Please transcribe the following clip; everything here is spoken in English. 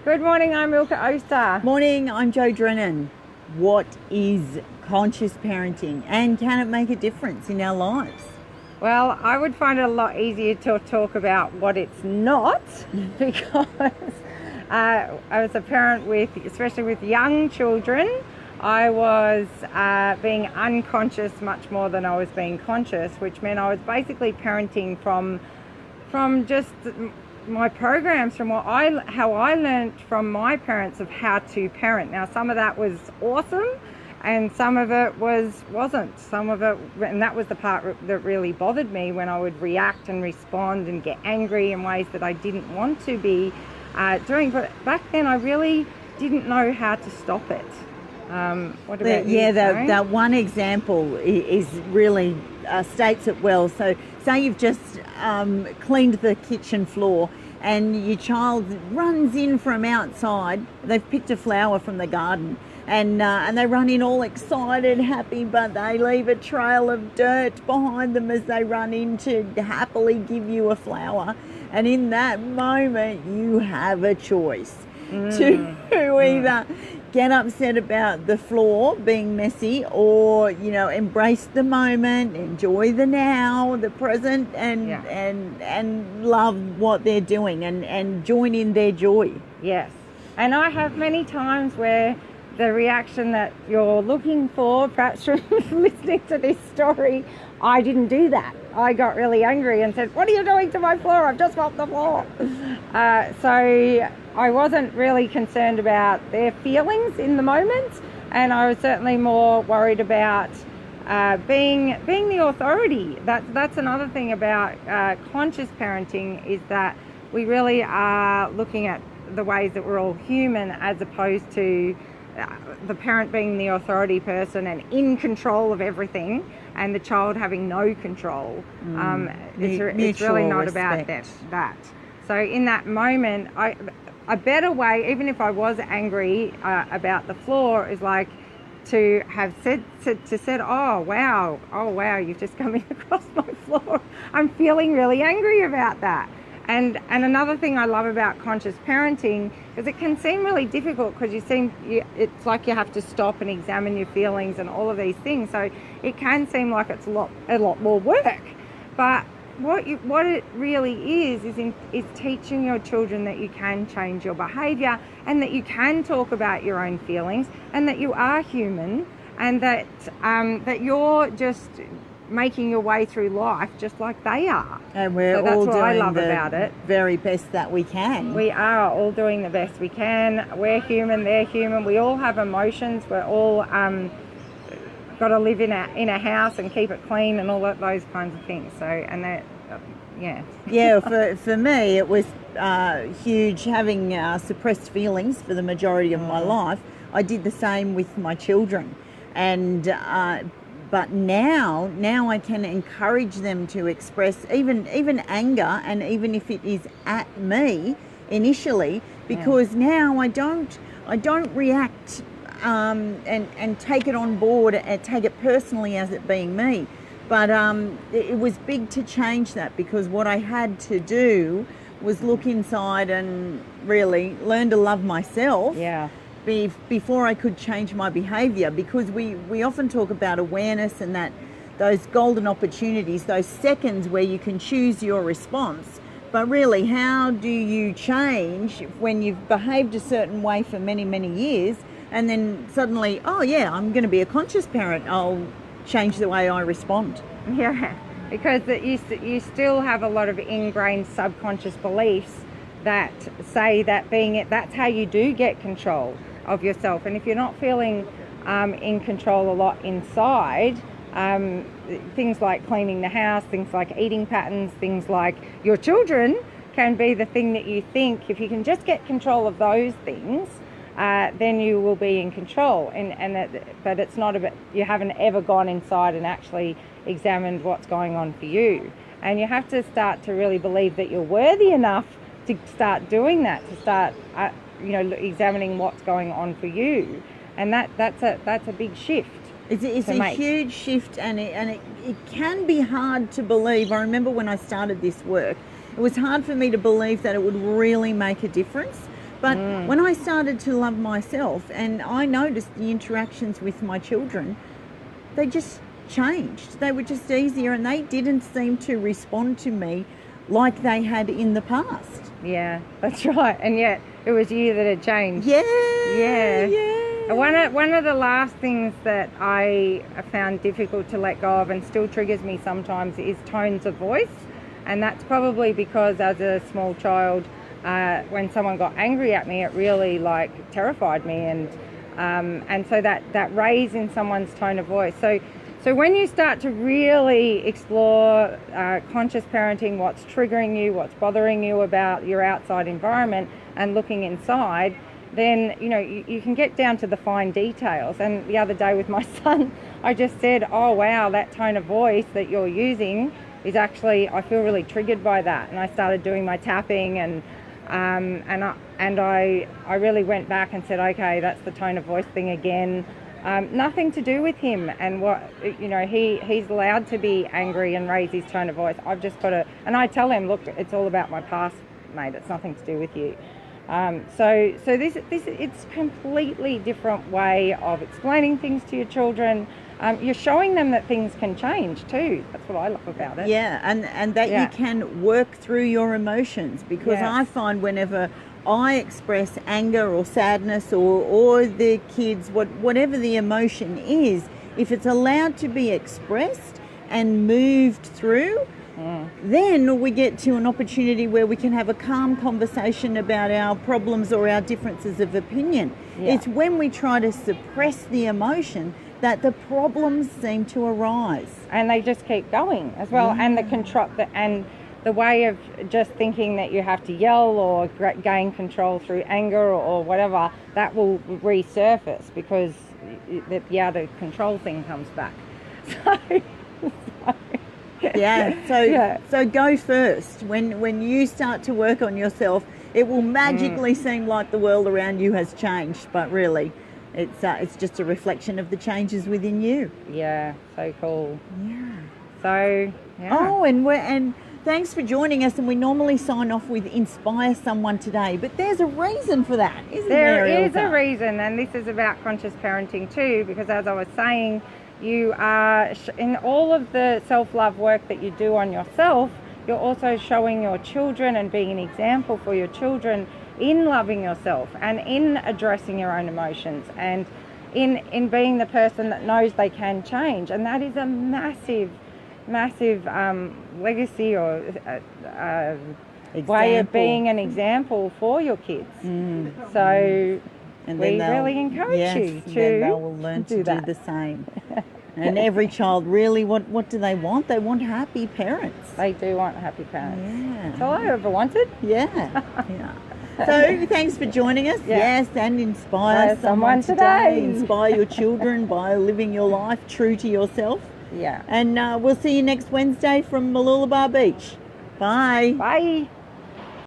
Good morning, I'm Ilka Oster. Morning, I'm Jo Drennan. What is conscious parenting and can it make a difference in our lives? Well, I would find it a lot easier to talk about what it's not because as a parent especially with young children, I was being unconscious much more than I was being conscious, which meant I was basically parenting from just my programs, from how I learned from my parents of how to parent. Now, some of that was awesome, and some of it wasn't. Some of it, and that was the part that really bothered me, when I would react and respond and get angry in ways that I didn't want to be doing. But back then, I really didn't know how to stop it. What about you? That one example is really states it well. So say you've just cleaned the kitchen floor and your child runs in from outside. They've picked a flower from the garden and they run in all excited, happy, but they leave a trail of dirt behind them as they run in to happily give you a flower. And in that moment, you have a choice to either get upset about the floor being messy, or embrace the moment, enjoy the now, the present, and love what they're doing and join in their joy. Yes, and I have many times where the reaction that you're looking for, perhaps from listening to this story, I didn't do that. I got really angry and said, "What are you doing to my floor? I've just mopped the floor." So I wasn't really concerned about their feelings in the moment, and I was certainly more worried about being the authority. That's another thing about conscious parenting, is that we really are looking at the ways that we're all human, as opposed to the parent being the authority person and in control of everything, and the child having no control. It's really not about that. So in that moment, a better way, even if I was angry about the floor, is like to have said, "Oh wow, you've just come in across my floor. I'm feeling really angry about that." And another thing I love about conscious parenting is it can seem really difficult, because it's like you have to stop and examine your feelings and all of these things. So it can seem like it's a lot more work. But what it really is teaching your children that you can change your behaviour, and that you can talk about your own feelings, and that you are human, and that you're just making your way through life just like they are. And we're that's all what doing I love the about it. very best that we can. We are all doing the best we can. We're human, they're human. We all have emotions. We're all got to live in a house and keep it clean and all those kinds of things. So, and that, for me, it was huge having suppressed feelings for the majority of my life. I did the same with my children, and but now I can encourage them to express even anger, and even if it is at me initially, because now I don't react and take it on board and take it personally as it being me. But it was big to change that, because what I had to do was look inside and really learn to love myself. Before I could change my behaviour, because we often talk about awareness and that those golden opportunities, those seconds where you can choose your response. But really, how do you change when you've behaved a certain way for many, many years, and then suddenly, I'm going to be a conscious parent, I'll change the way I respond. Yeah, because you still have a lot of ingrained subconscious beliefs that say that that's how you do get control of yourself. And if you're not feeling in control a lot inside, things like cleaning the house, things like eating patterns, things like your children can be the thing that you think, if you can just get control of those things, then you will be in control. But it's not about, you haven't ever gone inside and actually examined what's going on for you. And you have to start to really believe that you're worthy enough to start doing that, to start examining what's going on for you. And that's a big shift. It's a huge shift, and it can be hard to believe. I remember when I started this work, it was hard for me to believe that it would really make a difference. But when I started to love myself and I noticed the interactions with my children, they just changed. They were just easier and they didn't seem to respond to me like they had in the past. Yeah, that's right. And yet it was you that had changed. Yeah. One of the last things that I found difficult to let go of and still triggers me sometimes is tones of voice. And that's probably because as a small child, when someone got angry at me, it really terrified me. And so that raise in someone's tone of voice. So when you start to really explore conscious parenting, what's triggering you, what's bothering you about your outside environment and looking inside, then you can get down to the fine details. And the other day with my son, I just said, oh wow, that tone of voice that you're using is actually, I feel really triggered by that. And I started doing my tapping and I really went back and said, okay, that's the tone of voice thing again. Nothing to do with him and what, he's allowed to be angry and raise his tone of voice. I've just got to, and I tell him, look, it's all about my past, mate. It's nothing to do with you. So this it's a completely different way of explaining things to your children. You're showing them that things can change too. That's what I love about it. Yeah, and that you can work through your emotions, because I find whenever I express anger or sadness or the kids, whatever the emotion is, if it's allowed to be expressed and moved through, then we get to an opportunity where we can have a calm conversation about our problems or our differences of opinion. Yeah. It's when we try to suppress the emotion that the problems seem to arise. And they just keep going as well. And the way of just thinking that you have to yell or gain control through anger or whatever, that will resurface because the control thing comes back. So go first. When you start to work on yourself, it will magically seem like the world around you has changed, but really it's just a reflection of the changes within you. Yeah, so cool. Yeah. So Oh, and thanks for joining us. And we normally sign off with inspire someone today, but there's a reason for that, isn't there? There is a reason, and this is about conscious parenting too, because as I was saying, you are in all of the self-love work that you do on yourself, you're also showing your children and being an example for your children in loving yourself and in addressing your own emotions and in being the person that knows they can change. And that is a massive legacy or way of being an example for your kids. So and we really encourage you to then they will learn to do the same. And every child really, what do they want? They want happy parents. They do want happy parents. Yeah. That's all I ever wanted. Yeah. So thanks for joining us. Yes, and inspire someone today. Inspire your children by living your life true to yourself. Yeah. And we'll see you next Wednesday from Mooloolaba Beach. Bye. Bye.